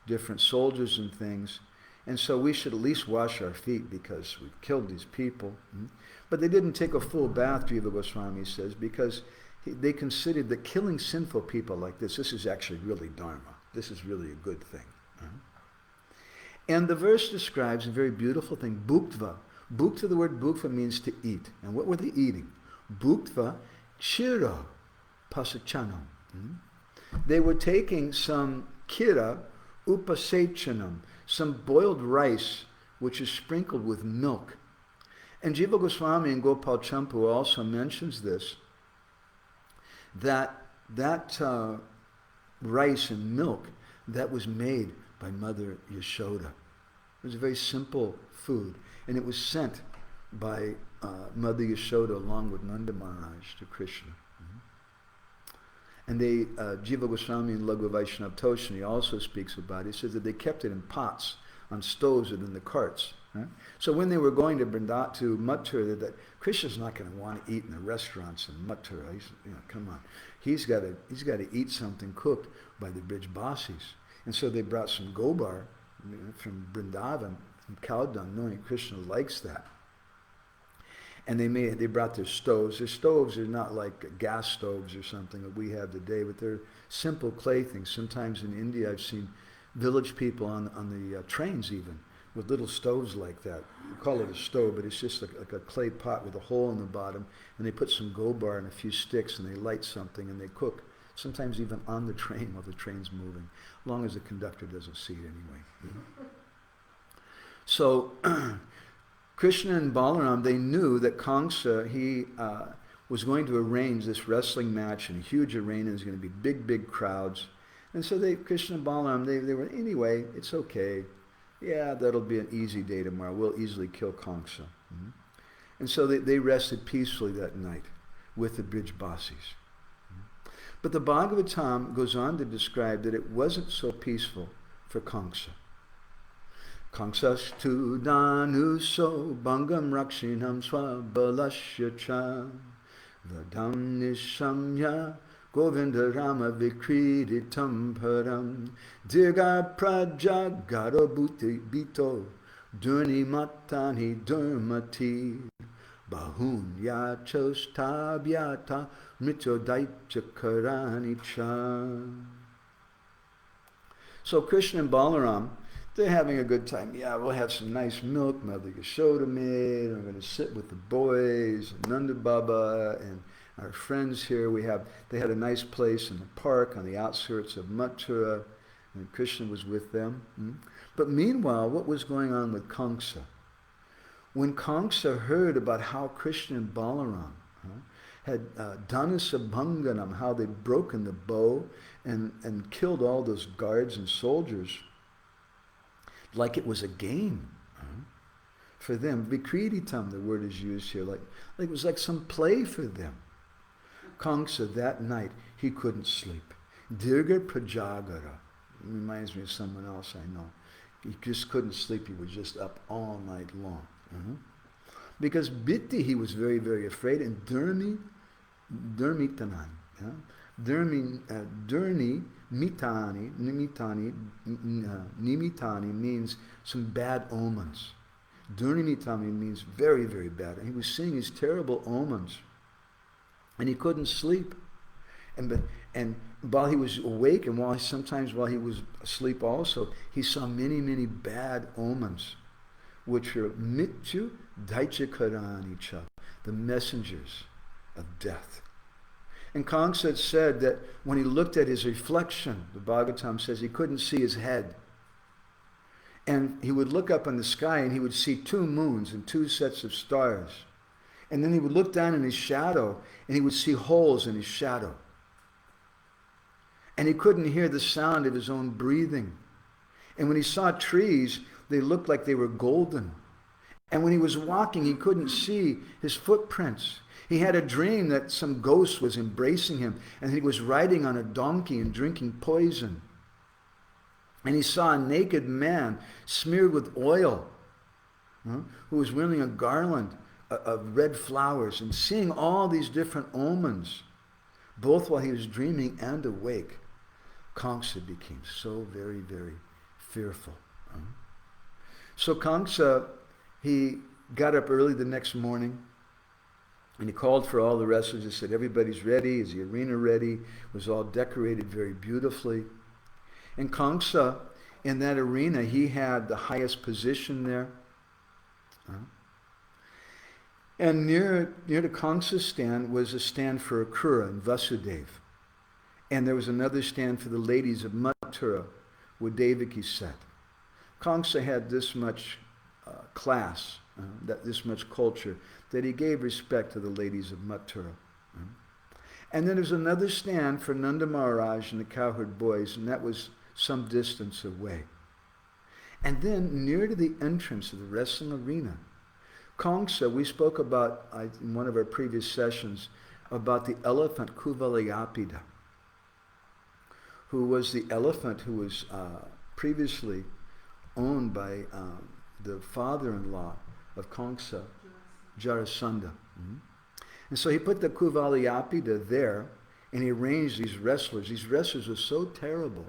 different soldiers and things, and so we should at least wash our feet because we've killed these people. But they didn't take a full bath, Jiva Goswami says, because they considered that killing sinful people like this is actually really dharma. This is really a good thing. And the verse describes a very beautiful thing, bhuktva. Bhuktva, the word bhuktva means to eat. And what were they eating? Bhuktva kshira pasachanam. They were taking some kira upasechanam, some boiled rice which is sprinkled with milk. And Jiva Goswami and Gopal Champu also mentions this, that rice and milk that was made by Mother Yashoda. It was a very simple food, and it was sent by Mother Yashoda along with Nanda Maharaj to Krishna. And Jiva Goswami in Laghu Vaishnava Toshani also speaks about it. He says that they kept it in pots on stoves and in the carts. So when they were going to Mathura, that Krishna's not going to want to eat in the restaurants in Mathura. Come on. He's got to eat something cooked by the Brijbasis. And so they brought some gobar from Vrindavan, from cow dung, knowing Krishna likes that. And they brought their stoves. Their stoves are not like gas stoves or something that we have today, but they're simple clay things. Sometimes in India I've seen village people on the trains even, with little stoves like that. We call it a stove, but it's just like a clay pot with a hole in the bottom, and they put some gobar and a few sticks, and they light something, and they cook, sometimes even on the train while the train's moving, as long as the conductor doesn't see it anyway. So Krishna and Balaram, they knew that Kamsa, he was going to arrange this wrestling match in a huge arena. There's going to be big, big crowds. And so Krishna and Balaram, they were, anyway, it's okay. Yeah, that'll be an easy day tomorrow. We'll easily kill Kamsa. Mm-hmm. And so they rested peacefully that night with the Brijbasis. But the Bhagavatam goes on to describe that it wasn't so peaceful for Kamsa. Kamsastu danuso bhangam rakshinam swabalasya cha vadam nishamya govinda rama vikriditam param dirga praja garabhuti bito durni matani durmati bahun yachostabhyata mrityodaitya karani cha. So Krishna and Balaram, they're having a good time. Yeah, we'll have some nice milk Mother Yashoda made. I'm going to sit with the boys, and Nanda Baba, and our friends here. They had a nice place in the park on the outskirts of Mathura, and Krishna was with them. But meanwhile, what was going on with Kamsa? When Kamsa heard about how Krishna and Balaram had Dhanasa Bhanganam, how they'd broken the bow and killed all those guards and soldiers, like it was a game for them. Vikriditam, the word is used here, like it was like some play for them. Kamsa, that night, he couldn't sleep. Dirga Prajagara, reminds me of someone else I know. He just couldn't sleep, he was just up all night long. Because Bitti, he was very, very afraid, and Durmitanan. Nimitani means some bad omens. Durnimitani means very, very bad. And he was seeing these terrible omens. And he couldn't sleep. And while he was awake, and sometimes while he was asleep also, he saw many, many bad omens, which are Mityu Daichakarani Cha, the messengers of death. And Kamsa said that when he looked at his reflection, the Bhagavatam says he couldn't see his head. And he would look up in the sky and he would see 2 moons and 2 sets of stars. And then he would look down in his shadow and he would see holes in his shadow. And he couldn't hear the sound of his own breathing. And when he saw trees, they looked like they were golden. And when he was walking, he couldn't see his footprints. He had a dream that some ghost was embracing him and he was riding on a donkey and drinking poison. And he saw a naked man smeared with oil who was wearing a garland of red flowers, and seeing all these different omens, both while he was dreaming and awake, Kamsa became so very, very fearful. So Kamsa, he got up early the next morning, and he called for all the wrestlers. He said, everybody's ready. Is the arena ready? It was all decorated very beautifully. And Kamsa, in that arena, he had the highest position there. And near to Kamsa's stand was a stand for Akrura and Vasudeva. And there was another stand for the ladies of Mathura, where Devaki sat. Kamsa had this much class, this much culture, that he gave respect to the ladies of Mathura. And then there's another stand for Nanda Maharaj and the cowherd boys, and that was some distance away. And then near to the entrance of the wrestling arena, Kamsa, we spoke about in one of our previous sessions about the elephant Kuvalayapida, who was the elephant who was previously owned by the father-in-law of Kamsa, Jarasandha. And so he put the Kuvalayapida there, and he arranged these wrestlers. These wrestlers were so terrible.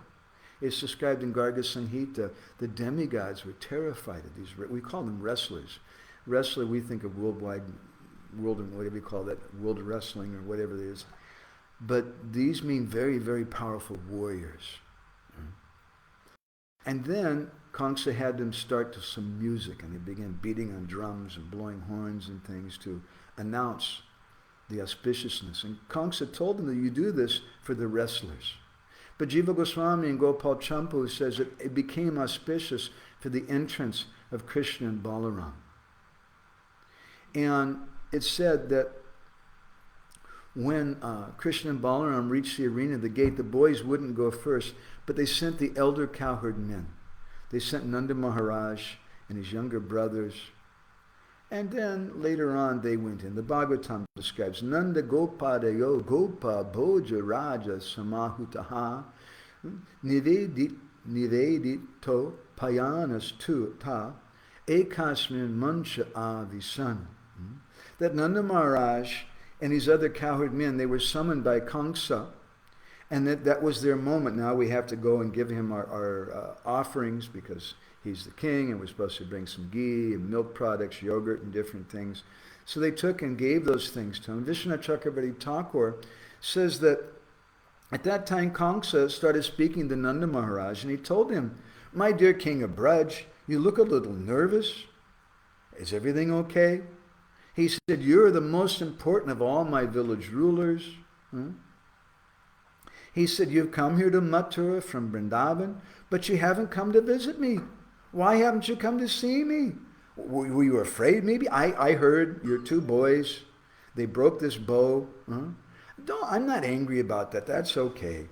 It's described in Garga Samhita. The demigods were terrified of these. We call them wrestlers. Wrestler, we think of whatever you call that, world wrestling or whatever it is. But these mean very, very powerful warriors. And then Kamsa had them start to some music, and they began beating on drums and blowing horns and things to announce the auspiciousness. And Kamsa told them that you do this for the wrestlers. But Jiva Goswami and Gopal Champu says that it became auspicious for the entrance of Krishna and Balaram. And it's said that when Krishna and Balaram reached the arena, the gate, the boys wouldn't go first, but they sent the elder cowherd men. They sent Nanda Maharaj and his younger brothers, and then later on they went in. The Bhagavatam describes Nanda Gopadayo Gopa Bhoja Raja Samahutaha Nivedito Payanas Tu Ta Ekasmin Mancha Avisan. That Nanda Maharaj and these other cowherd men, they were summoned by Kamsa, and that was their moment. Now we have to go and give him our offerings because he's the king, and we're supposed to bring some ghee and milk products, yogurt and different things. So they took and gave those things to him. Vishwanath Chakravarti Thakur says that at that time Kamsa started speaking to Nanda Maharaj, and he told him, "My dear king of Braj, you look a little nervous. Is everything okay?" He said, "You're the most important of all my village rulers." He said, "You've come here to Mathura from Vrindavan, but you haven't come to visit me. Why haven't you come to see me? Were you afraid maybe? I heard your two boys, they broke this bow. I'm not angry about that. That's okay.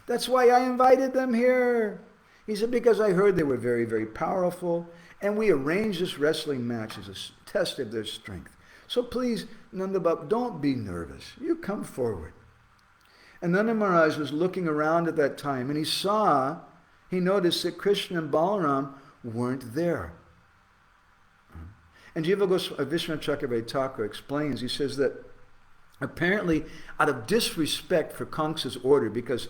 That's why I invited them here." He said, "Because I heard they were very, very powerful, and we arranged this wrestling match as a test of their strength. So please, Nanda Baba, don't be nervous. You come forward." And Nanda Maharaj was looking around at that time, and he noticed that Krishna and Balaram weren't there. And Jiva Vishwanath Chakravarti Thakur explains, he says that apparently out of disrespect for Kamsa's order, because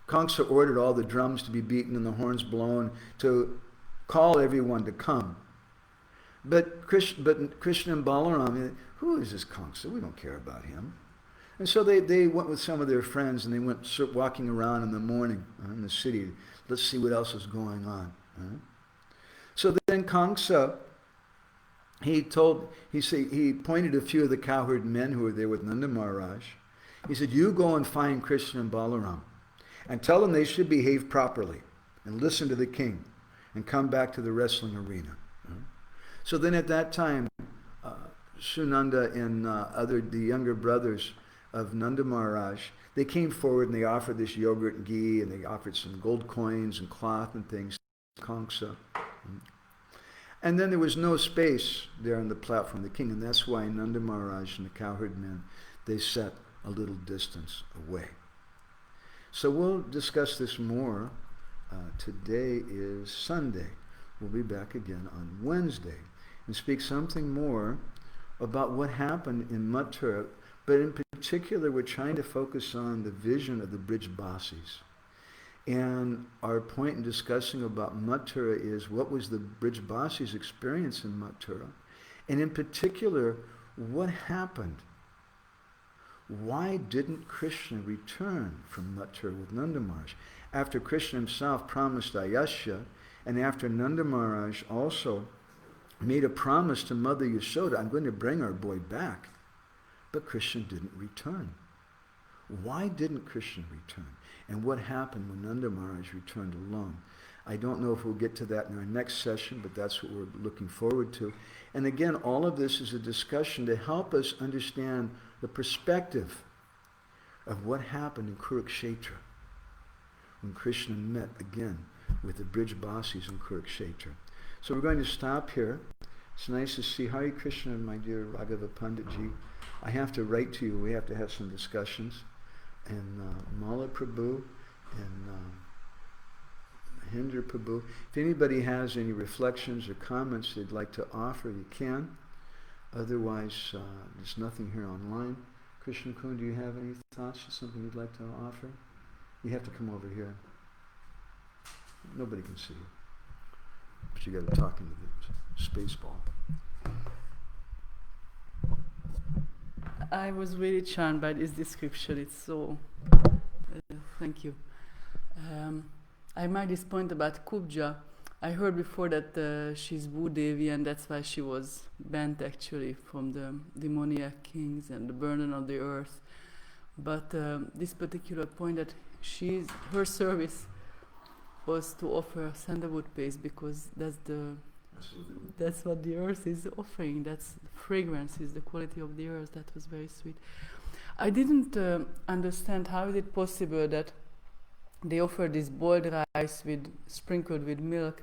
Kamsa ordered all the drums to be beaten and the horns blown to call everyone to come. But Krishna and Balaram, who is this Kamsa? We don't care about him. And so they went with some of their friends, and they went walking around in the morning in the city. Let's see what else is going on. So then Kamsa, he pointed a few of the cowherd men who were there with Nanda Maharaj. He said, "You go and find Krishna and Balaram and tell them they should behave properly and listen to the king and come back to the wrestling arena." So then at that time, Sunanda and the younger brothers of Nanda Maharaj, they came forward and they offered this yogurt and ghee, and they offered some gold coins and cloth and things to Kamsa. And then there was no space there on the platform of the king, and that's why Nanda Maharaj and the cowherd men, they sat a little distance away. So we'll discuss this more. Today is Sunday. We'll be back again on Wednesday and speak something more about what happened in Mathura, but in particular we're trying to focus on the vision of the Brijbasis. And our point in discussing about Mathura is what was the Brijbasis' experience in Mathura, and in particular, what happened? Why didn't Krishna return from Mathura with Nanda Maharaj? After Krishna himself promised Ayasya, and after Nanda Maharaj also made a promise to Mother Yashoda, "I'm going to bring our boy back." But Krishna didn't return. Why didn't Krishna return? And what happened when Nanda Maharaj returned alone? I don't know if we'll get to that in our next session, but that's what we're looking forward to. And again, all of this is a discussion to help us understand the perspective of what happened in Kurukshetra when Krishna met again with the Brijbasis in Kurukshetra. So we're going to stop here. It's nice to see Hare Krishna, my dear Raghava Panditji. I have to write to you. We have to have some discussions. And Mala Prabhu and Hinder Prabhu. If anybody has any reflections or comments they'd like to offer, you can. Otherwise, there's nothing here online. Krishna Kun, do you have any thoughts or something you'd like to offer? You have to come over here. Nobody can see you. But you got to talk into the space ball. I was really charmed by this description. It's so... thank you. I made this point about Kubja. I heard before that she's Bhudevi, and that's why she was banned actually from the demoniac kings and the burden of the earth. But this particular point that her service was to offer sandalwood paste, because that's what the earth is offering. That's the fragrance, is the quality of the earth. That was very sweet. I didn't understand how is it possible that they offered this boiled rice sprinkled with milk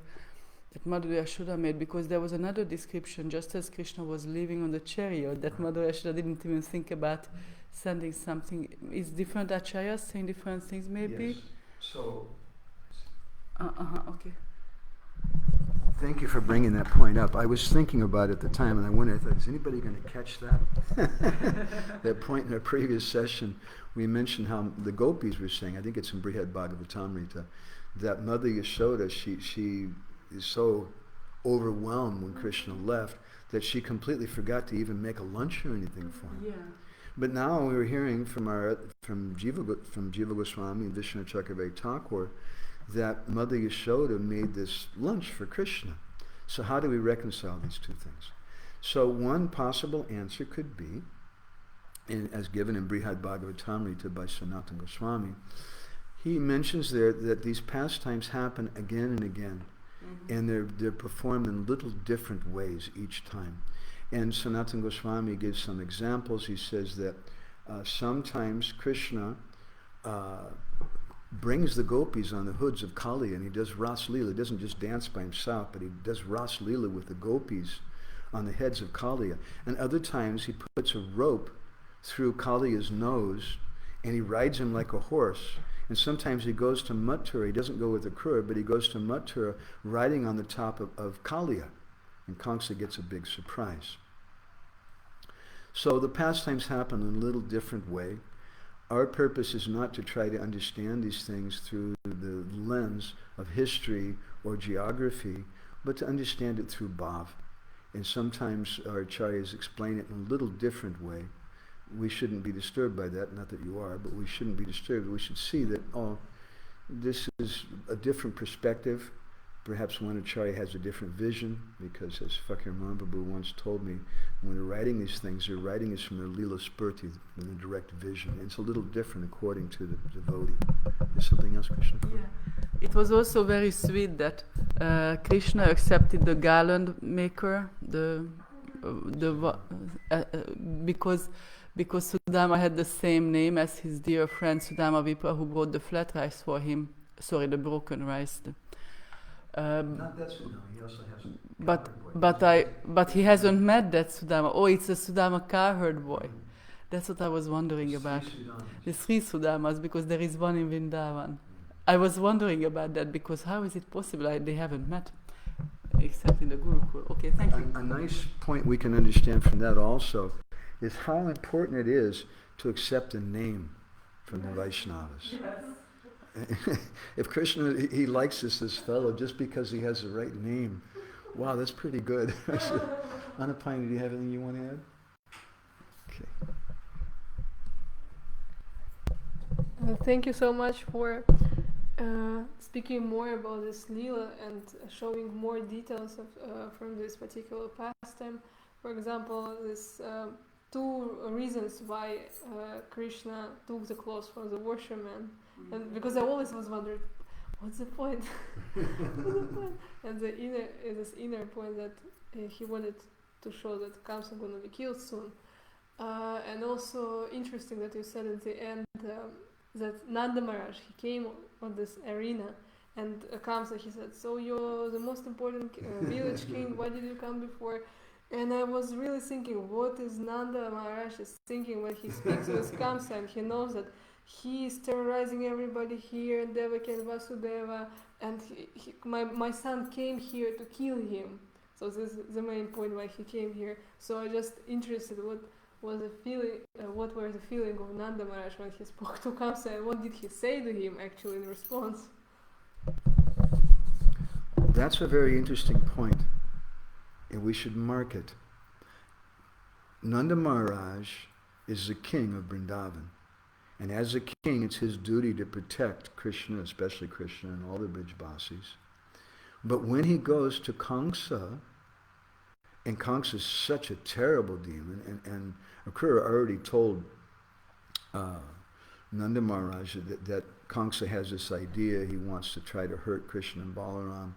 that Madhura Yashoda made, because there was another description just as Krishna was living on the chariot that Madhura Yashoda didn't even think about sending something. Is different acharyas saying different things maybe? Yes. So. Okay. Thank you for bringing that point up. I was thinking about it at the time, and I wondered, is anybody going to catch that? That point in a previous session, we mentioned how the gopis were saying, I think it's in Brihad Bhagavatamrita, that Mother Yashoda, she is so overwhelmed when Krishna left that she completely forgot to even make a lunch or anything for him. Yeah. But now we were hearing from Jiva Goswami and Vishnu Chakravarti Thakur that Mother Yashoda made this lunch for Krishna. So how do we reconcile these two things? So one possible answer could be, as given in Brihad Bhagavatamrita by Sanatana Goswami, he mentions there that these pastimes happen again and again, and they're performed in little different ways each time. And Sanatana Goswami gives some examples. He says that sometimes Krishna brings the gopis on the hoods of Kali, and he does Ras Leela. He doesn't just dance by himself, but he does Ras Leela with the gopis on the heads of Kaliya. And other times he puts a rope through Kaliya's nose, and he rides him like a horse. And sometimes he goes to Mathura. He doesn't go with the Krura, but he goes to Mathura riding on the top of Kaliya. And Kamsa gets a big surprise. So the pastimes happen in a little different way. Our purpose is not to try to understand these things through the lens of history or geography, but to understand it through bhav. And sometimes our acharyas explain it in a little different way. We shouldn't be disturbed by that, not that you are, but we shouldn't be disturbed. We should see that, this is a different perspective. Perhaps one acharya has a different vision, because as Fakir Mahaprabhu once told me, when they're writing these things, they're writing this from their Leela Spurti, from the direct vision. And it's a little different according to the devotee. Is something else, Krishna? Yeah. It was also very sweet that Krishna accepted the garland maker, because Sudama had the same name as his dear friend Sudama Vipra, who brought the flat rice for him. Sorry, the broken rice. Not that Sudama. He also has. But he hasn't met that Sudama. Oh, it's a Sudama cowherd boy. That's what I was wondering about. The three Sudamas, because there is one in Vrindavan. I was wondering about that, because how is it possible they haven't met, except in the Gurukul? Okay, thank you. A nice point we can understand from that also is how important it is to accept a name from the Vaishnavas. Yes. If Krishna, he likes this fellow just because he has the right name. Wow, that's pretty good. Anapayani, do you have anything you want to add? Okay. Thank you so much for speaking more about this Leela and showing more details from this particular pastime. For example, this two reasons why Krishna took the clothes from the washerman. And because I always was wondering, what's the point? What's the point? And this inner point that he wanted to show that Kamsa is going to be killed soon. And also interesting that you said at the end that Nanda Maharaj, he came on this arena, and Kamsa, he said, so you're the most important village king, why did you come before? And I was really thinking, what is Nanda Maharaj is thinking when he speaks with Kamsa, and he knows that he is terrorizing everybody here, Devaki and Vasudeva, and my son came here to kill him. So this is the main point why he came here. So I just interested what was the feeling, what were the feeling of Nanda Maharaj when he spoke to Kamsa, and what did he say to him actually in response? That's a very interesting point, and we should mark it. Nanda Maharaj is the king of Vrindavan. And as a king, it's his duty to protect Krishna, especially Krishna and all the Brijbasis. But when he goes to Kamsa, and Kamsa is such a terrible demon, and Akrura already told Nanda Maharaj that Kamsa has this idea, he wants to try to hurt Krishna and Balaram.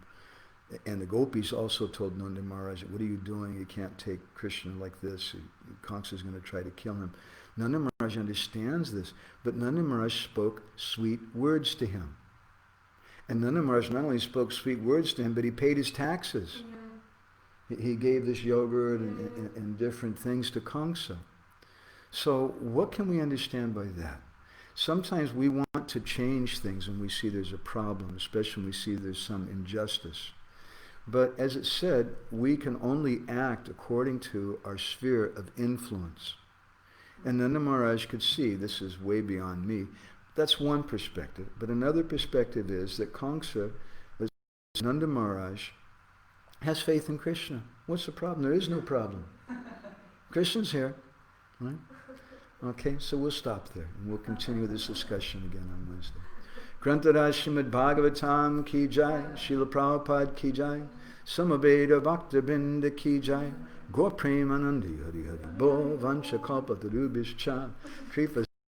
And the gopis also told Nanda Maharaj, what are you doing? You can't take Krishna like this. Kamsa is going to try to kill him. Nanda Maharaj understands this, but Nanda Maharaj spoke sweet words to him. And Nanda Maharaj not only spoke sweet words to him, but he paid his taxes. He gave this yogurt and different things to Kamsa. So what can we understand by that? Sometimes we want to change things when we see there's a problem, especially when we see there's some injustice. But as it said, we can only act according to our sphere of influence. And Nanda Maharaj could see, this is way beyond me, that's one perspective. But another perspective is that Kamsa, as Nanda Maharaj, has faith in Krishna. What's the problem? There is no problem. Krishna's here. Right? Okay, so we'll stop there and we'll continue this discussion again on Wednesday. Grantaraj Srimad Bhagavatam ki jai, Srila Prabhupada ki jai, Samaveda Bhakta Binda ki jai, Gaur Premanandi Hari Hari Bo Vancha Kalpa Tarubhishcha Kripa